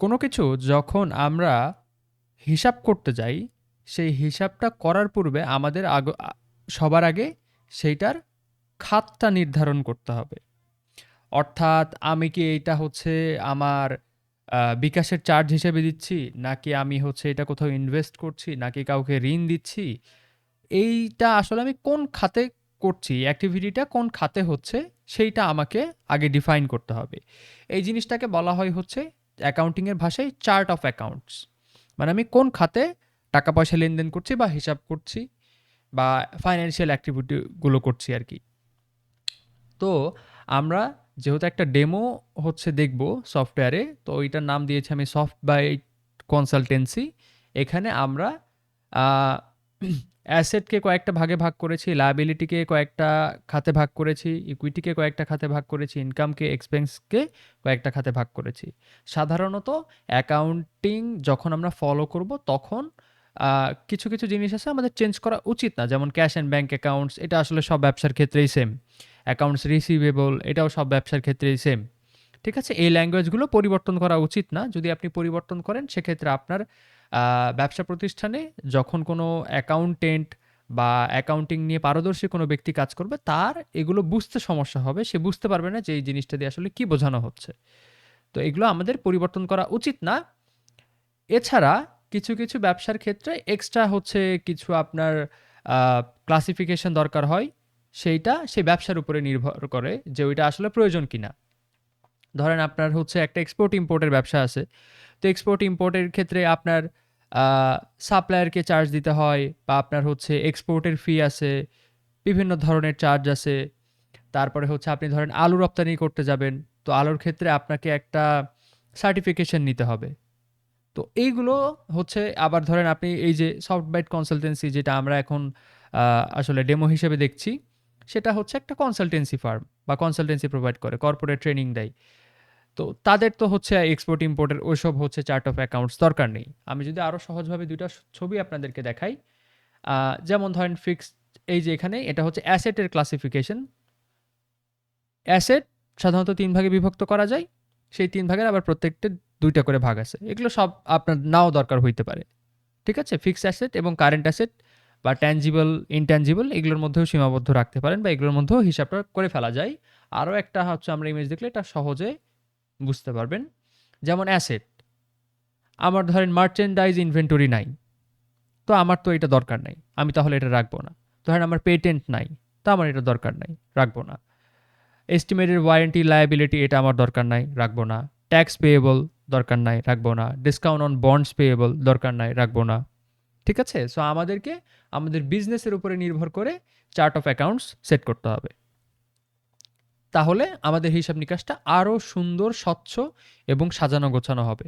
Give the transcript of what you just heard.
কোনো কিছু যখন আমরা হিসাব করতে যাই, সেই হিসাবটা করার পূর্বে আমাদের সবার আগে সেইটার খাতটা নির্ধারণ করতে হবে। অর্থাৎ আমি কি এইটা হচ্ছে আমার বিকাশের চার্জ হিসেবে দিচ্ছি, নাকি আমি হচ্ছে এটা কোথাও ইনভেস্ট করছি, নাকি কাউকে ঋণ দিচ্ছি, এইটা আসলে আমি কোন খাতে করছি, অ্যাক্টিভিটিটা কোন খাতে হচ্ছে, সেইটা আমাকে আগে ডিফাইন করতে হবে। এই জিনিসটাকে বলা হয় হচ্ছে অ্যাকাউন্টিংয়ের ভাষায় চার্ট অফ অ্যাকাউন্টস। মানে আমি কোন খাতে টাকা পয়সা লেনদেন করছি বা হিসাব করছি বা ফাইন্যান্সিয়াল অ্যাক্টিভিটিগুলো করছি আর কি। তো আমরা যেহেতু একটা ডেমো হচ্ছে দেখব সফটওয়্যারে, তো ওইটার নাম দিয়েছি আমি সফট বাইট কনসালটেন্সি। এখানে আমরা অ্যাসেটকে কয়েকটা ভাগে ভাগ করেছি, লায়াবিলিটিকে কয়েকটা খাতে ভাগ করেছি, ইকুইটিকে কয়েকটা খাতে ভাগ করেছি, ইনকামকে এক্সপেন্সকে কয়েকটা খাতে ভাগ করেছি। সাধারণত অ্যাকাউন্টিং যখন আমরা ফলো করব তখন কিছু কিছু জিনিস আছে আমাদের চেঞ্জ করা উচিত না, যেমন ক্যাশ অ্যান্ড ব্যাঙ্ক অ্যাকাউন্টস, এটা আসলে সব ব্যবসার ক্ষেত্রেই সেম। অ্যাকাউন্টস রিসিভেবল, এটাও সব ব্যবসার ক্ষেত্রেই সেম। ঠিক আছে, এই ল্যাঙ্গুয়েজগুলো পরিবর্তন করা উচিত না। যদি আপনি পরিবর্তন করেন সেক্ষেত্রে আপনার ব্যবসা প্রতিষ্ঠানে যখন কোনো অ্যাকাউন্টেন্ট বা অ্যাকাউন্টিং নিয়ে পারদর্শী কোনো ব্যক্তি কাজ করবে, তার এগুলো বুঝতে সমস্যা হবে, সে বুঝতে পারবে না যে এই জিনিসটা দিয়ে আসলে কি বোঝানো হচ্ছে। তো এগুলো আমাদের পরিবর্তন করা উচিত না। এছাড়া কিছু কিছু ব্যবসার ক্ষেত্রে এক্সট্রা হচ্ছে কিছু আপনার ক্লাসিফিকেশন দরকার হয়, সেইটা সেই ব্যবসার উপরে নির্ভর করে যে ওইটা আসলে প্রয়োজন কিনা। ধরেন আপনার হচ্ছে একটা এক্সপোর্ট ইম্পোর্টের ব্যবসা আছে, তো এক্সপোর্ট ইম্পোর্টের ক্ষেত্রে আপনার সাপ্লায়ারকে চার্জ দিতে হয়, বা আপনার হচ্ছে এক্সপোর্টের ফি আছে, বিভিন্ন ধরনের চার্জ আছে। তারপরে হচ্ছে আপনি ধরেন আলু রপ্তানি করতে যাবেন, তো আলুর ক্ষেত্রে আপনাকে একটা সার্টিফিকেশন নিতে হবে। তো এইগুলো হচ্ছে, আবার ধরেন আপনি এই যে সফট বাইট কনসালটেন্সি যেটা আমরা এখন আসলে ডেমো হিসেবে দেখছি, সেটা হচ্ছে একটা কনসালটেন্সি ফার্ম বা কনসালটেন্সি প্রোভাইড করে, কর্পোরেট ট্রেনিং দেয়। তো তাদের তো হচ্ছে এক্সপোর্ট ইম্পোর্টের ওইসব হচ্ছে চার্ট অফ অ্যাকাউন্টস দরকার নেই। আমি যদি আরও সহজভাবে দুইটা ছবি আপনাদেরকে দেখাই, যেমন ধরেন ফিক্সড, এই যে এখানে এটা হচ্ছে অ্যাসেটের ক্লাসিফিকেশন। অ্যাসেট সাধারণত ৩ ভাগে বিভক্ত করা যায়। সেই ৩ ভাগের আবার প্রত্যেকটা ২টা করে ভাগ আছে। এগুলো সব আপনার নাও দরকার হইতে পারে। ঠিক আছে? ফিক্সড অ্যাসেট এবং কারেন্ট অ্যাসেট বা ট্যানজিবল, ইনট্যানজিবল এগুলোর মধ্যেও সীমাবদ্ধ রাখতে পারেন, বা এগুলোর মধ্যেও হিসাবটা করে ফেলা যায়। আরও একটা হচ্ছে আমরা ইমেজ দেখলে এটা সহজে বুঝতে পারবেন। যেমন অ্যাসেট, আমার ধরেন মার্চেন্ডাইজ ইনভেন্টরি নাই, তো আমার তো এটা দরকার নাই, আমি তাহলে এটা রাখবো না। ধরেন আমার পেটেন্ট নাই, তো আমার এটা দরকার নাই, রাখবো না। এস্টিমেটেড ওয়ারেন্টি লায়াবিলিটি, এটা আমার দরকার নাই, রাখবো না। ট্যাক্স পেয়েবল, দরকার নাই, রাখবো না। ডিসকাউন্ট অন বন্ডস পেয়েবল, দরকার নাই, রাখবো না। ঠিক আছে, সো আমাদেরকে আমাদের বিজনেসের উপরে নির্ভর করে চার্ট অফ অ্যাকাউন্টস সেট করতে হবে। তাহলে আমাদের হিসাব নিকাশটা আরও সুন্দর, স্বচ্ছ এবং সাজানো গোছানো হবে।